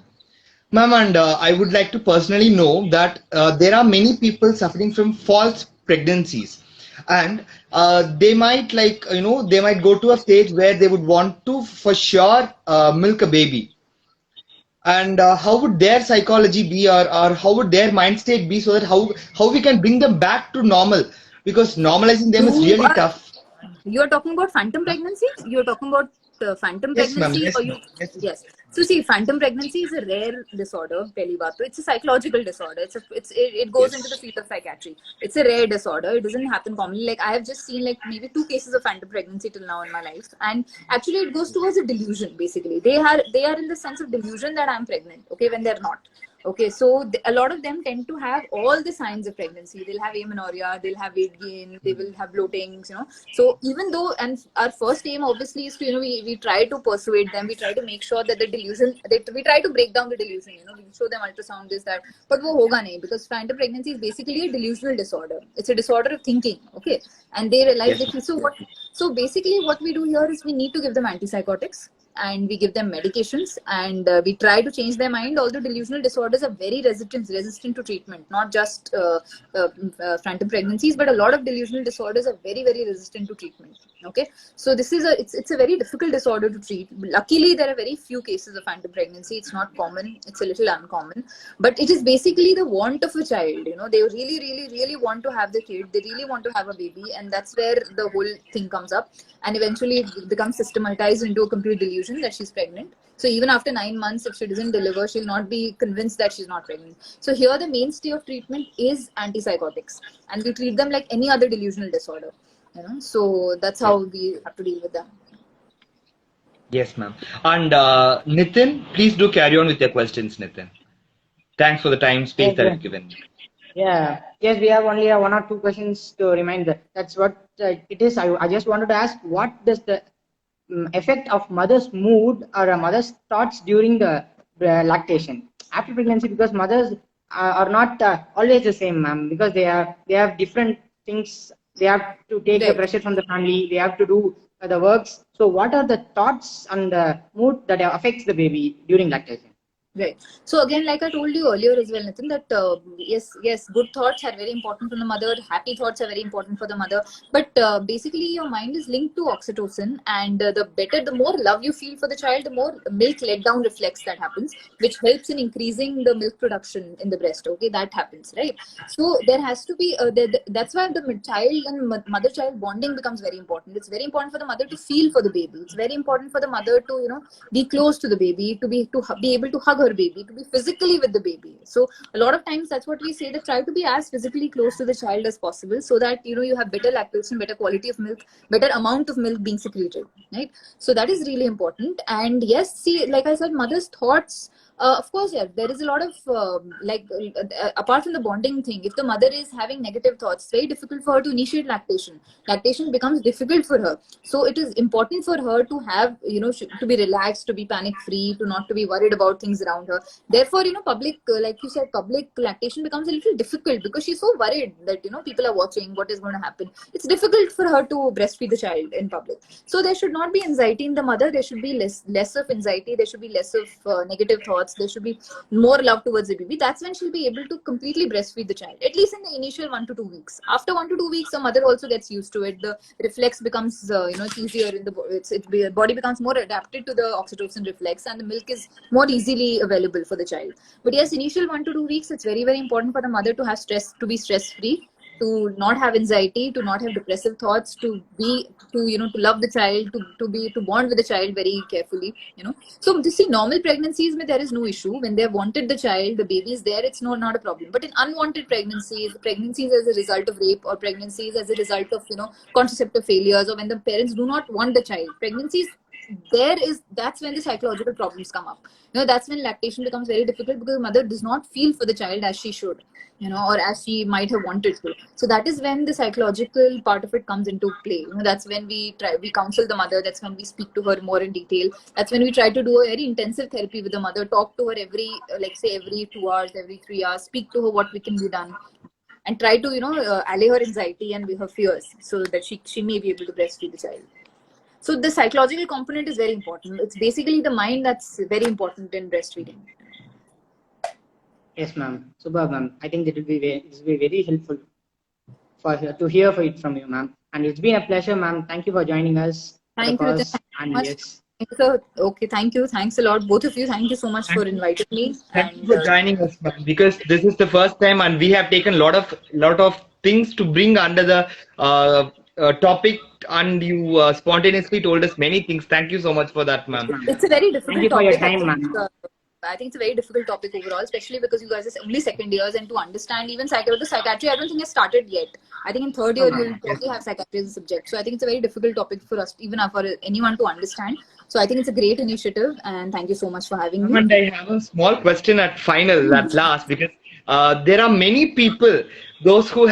ma'am, and I would like to personally know that there are many people suffering from false pregnancies, and they might they might go to a stage where they would want to for sure milk a baby, and how would their psychology be, or how would their mind state be, so that how we can bring them back to normal, because normalizing them is You really are tough. you are talking about phantom pregnancy? You're talking about phantom Yes, ma'am. pregnancy, Yes, or ma'am. you? Yes, ma'am. Yes. So see, phantom pregnancy is a rare disorder. Pehli baat to, it's a psychological disorder. It goes into the Yes. field of psychiatry. It's a rare disorder. It doesn't happen commonly. Like I have just seen like maybe 2 cases of phantom pregnancy till now in my life, and actually it goes towards a delusion. Basically, they are in the sense of delusion that I'm pregnant. Okay, when they're not. Okay, so a lot of them tend to have all the signs of pregnancy. They'll have amenorrhea, they'll have weight gain, they will have bloatings, So even though, and our first aim obviously is to, we try to persuade them, we try to make sure that the delusion, we try to break down the delusion, we show them ultrasound, this, that, but wo hoga nahi, because phantom pregnancy is basically a delusional disorder. It's a disorder of thinking, okay? And they realize Yes, that, ma'am. so basically what we do here is we need to give them antipsychotics, and we give them medications, and we try to change their mind. Although delusional disorders are very resistant to treatment, not just phantom pregnancies, but a lot of delusional disorders are very, very resistant to treatment. Okay, so this is it's a very difficult disorder to treat. Luckily, there are very few cases of phantom pregnancy. It's not common. It's a little uncommon, but it is basically the want of a child. They really, really, really want to have the kid. They really want to have a baby, and that's where the whole thing comes up. And eventually, it becomes systematized into a complete delusion that she's pregnant. So even after 9 months, if she doesn't deliver, she'll not be convinced that she's not pregnant. So here, the mainstay of treatment is antipsychotics, and we treat them like any other delusional disorder. So that's how we have to deal with them. Yes, ma'am. And Nitin, please do carry on with your questions, Nitin. Thanks for the time space Yes, that yeah. you've given. Yeah. Yes, we have only one or two questions to remind that. That's what it is. I just wanted to ask, what does the effect of mother's mood or a mother's thoughts during the lactation after pregnancy? Because mothers are not always the same, ma'am. Because they have different things. They have to take the Right. pressure from the family. They have to do the works. So, what are the thoughts and the mood that affects the baby during lactation? Right. So again, like I told you earlier as well, Nitin, that yes, good thoughts are very important for the mother. Happy thoughts are very important for the mother. But basically, your mind is linked to oxytocin, and the more love you feel for the child, the more milk let down reflex that happens, which helps in increasing the milk production in the breast. Okay, that happens, right? So there has to be that's why the child and mother-child bonding becomes very important. It's very important for the mother to feel for the baby. It's very important for the mother to be close to the baby, to be able to hug her baby, to be physically with the baby. So a lot of times that's what we say, that try to be as physically close to the child as possible, so that you have better lactation, better quality of milk, better amount of milk being secreted, right? So that is really important. And yes, see, like I said, mother's thoughts, of course, yeah, there is a lot of apart from the bonding thing, if the mother is having negative thoughts, it's very difficult for her to initiate lactation. Lactation becomes difficult for her. So it is important for her to have, to be relaxed, to be panic free, to not to be worried about things around her. Therefore, public, like you said, public lactation becomes a little difficult because she's so worried that, people are watching, what is going to happen. It's difficult for her to breastfeed the child in public. So there should not be anxiety in the mother. There should be less of anxiety. There should be less of negative thoughts. There should be more love towards the baby. That's when she'll be able to completely breastfeed the child, at least in the initial 1 to 2 weeks. After 1 to 2 weeks, the mother also gets used to it. The reflex becomes, it's easier in the body becomes more adapted to the oxytocin reflex, and the milk is more easily available for the child. But yes, initial 1 to 2 weeks, it's very, very important for the mother to have to be stress free, to not have anxiety, to not have depressive thoughts, to love the child, to bond with the child very carefully. So to see normal pregnancies, there is no issue. When they have wanted the child, the baby is there, it's not a problem. But in unwanted pregnancies as a result of rape, or pregnancies as a result of contraceptive failures, or when the parents do not want the child, pregnancies that's when the psychological problems come up. That's when lactation becomes very difficult because the mother does not feel for the child as she should, or as she might have wanted to. So that is when the psychological part of it comes into play. That's when we counsel the mother. That's when we speak to her more in detail. That's when we try to do a very intensive therapy with the mother, talk to her every, like say every 2 hours, every 3 hours, speak to her what we can be done, and try to allay her anxiety and her fears so that she may be able to breastfeed the child. So the psychological component is very important. It's basically the mind that's very important in breastfeeding. Yes, ma'am. Superb, ma'am. I think this will be very helpful to hear it from you, ma'am. And it's been a pleasure, ma'am. Thank you for joining us. Thank you, Ritin. Thank you so much. Yes. Okay, thank you. Thanks a lot, both of you. Thank you so much for inviting me. Thank you for joining us, ma'am, because this is the first time, and we have taken a lot of things to bring under the topic, and you spontaneously told us many things. Thank you so much for that, ma'am. It's a very difficult Thank you for topic. your time, ma'am. I think it's a very difficult topic overall, especially because you guys are only second years, and to understand even psychiatry, I don't think has started yet. I think in third year you'll probably have psychiatry as a subject. So I think it's a very difficult topic for us, even for anyone to understand. So I think it's a great initiative, and thank you so much for having me. And I have a small question at last, because there are many people, those who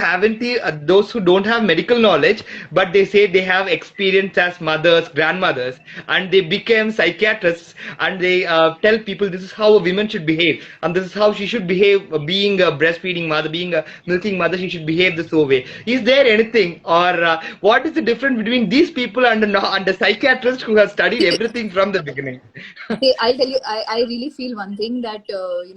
don't have medical knowledge, but they say they have experience as mothers, grandmothers, and they became psychiatrists, and they tell people this is how a woman should behave, and this is how she should behave, being a breastfeeding mother, being a milking mother, she should behave this way. Is there anything, or what is the difference between these people and the psychiatrist who has studied everything from the beginning? Okay, I'll tell you, I really feel one thing that,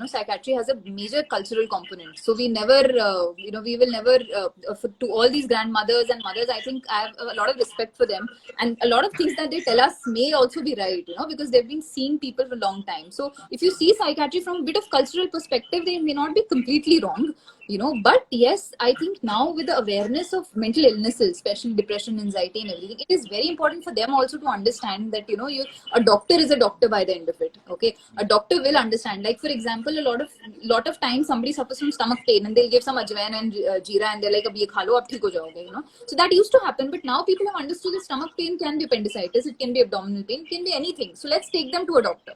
psychiatry has a major cultural component. So we never, we will never, to all these grandmothers and mothers, I think I have a lot of respect for them. And a lot of things that they tell us may also be right, because they've been seeing people for a long time. So if you see psychiatry from a bit of cultural perspective, they may not be completely wrong. But yes, I think now with the awareness of mental illnesses, especially depression, anxiety and everything, it is very important for them also to understand that, a doctor is a doctor by the end of it. Okay. A doctor will understand. Like, for example, a lot of times somebody suffers from stomach pain and they'll give some ajwain and jeera and they're like, ab ye kha lo, ab theek ho jaoge, So that used to happen. But now people have understood that stomach pain can be appendicitis, it can be abdominal pain, it can be anything. So let's take them to a doctor,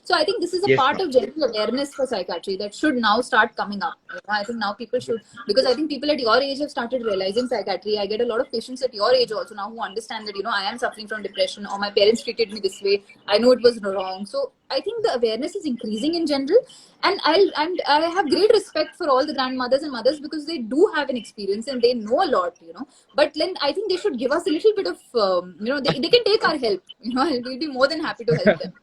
So I think this is a part of general awareness for psychiatry that should now start coming up. I think now people should, because I think people at your age have started realizing psychiatry. I get a lot of patients at your age also now who understand that, I am suffering from depression, or my parents treated me this way. I know it was wrong. So I think the awareness is increasing in general. And I have great respect for all the grandmothers and mothers because they do have an experience and they know a lot, But then I think they should give us a little bit of, they can take our help, and we'll be more than happy to help them.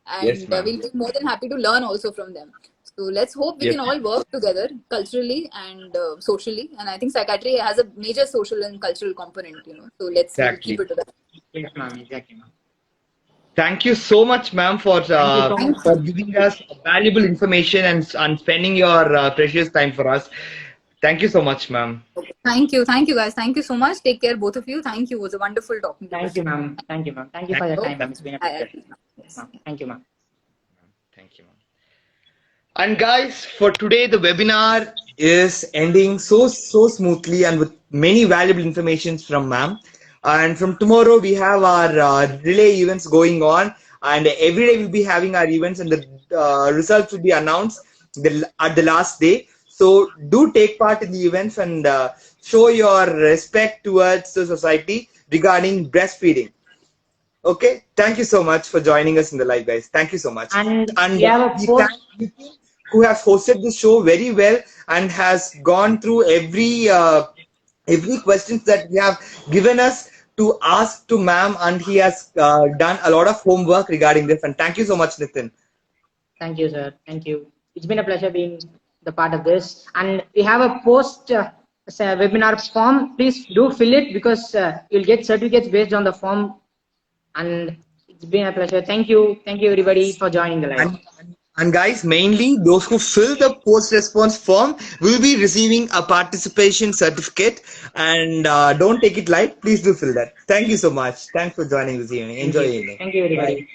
And Yes, we'll be more than happy to learn also from them. So let's hope we can all work together culturally and socially. And I think psychiatry has a major social and cultural component, So let's keep it to that. Yes, ma'am. Exactly, ma'am. Thank you so much, ma'am, for giving us valuable information and spending your precious time for us. Thank you so much, ma'am. Thank you, guys. Thank you so much. Take care, both of you. Thank you. It was a wonderful talking. Thank you, ma'am. Thank you, ma'am. Thank you for your time. It's been a pleasure. Thank you, ma'am. Thank you, ma'am. And guys, for today, the webinar is ending so smoothly and with many valuable informations from ma'am. And from tomorrow, we have our relay events going on, and every day we'll be having our events, and the results will be announced at the last day. So do take part in the events and show your respect towards the society regarding breastfeeding. Okay, thank you so much for joining us in the live, guys. Thank you so much. And we thank you who has hosted this show very well and has gone through every questions that we have given us to ask to ma'am, and he has done a lot of homework regarding this. And thank you so much, Nitin. Thank you, sir. Thank you. It's been a pleasure being the part of this. And we have a post webinar form. Please do fill it because you'll get certificates based on the form. And it's been a pleasure. Thank you. Thank you, everybody, for joining the live. And guys, mainly those who fill the post-response form will be receiving a participation certificate. And don't take it light. Please do fill that. Thank you so much. Thanks for joining this evening. Enjoy your evening. Thank you, everybody.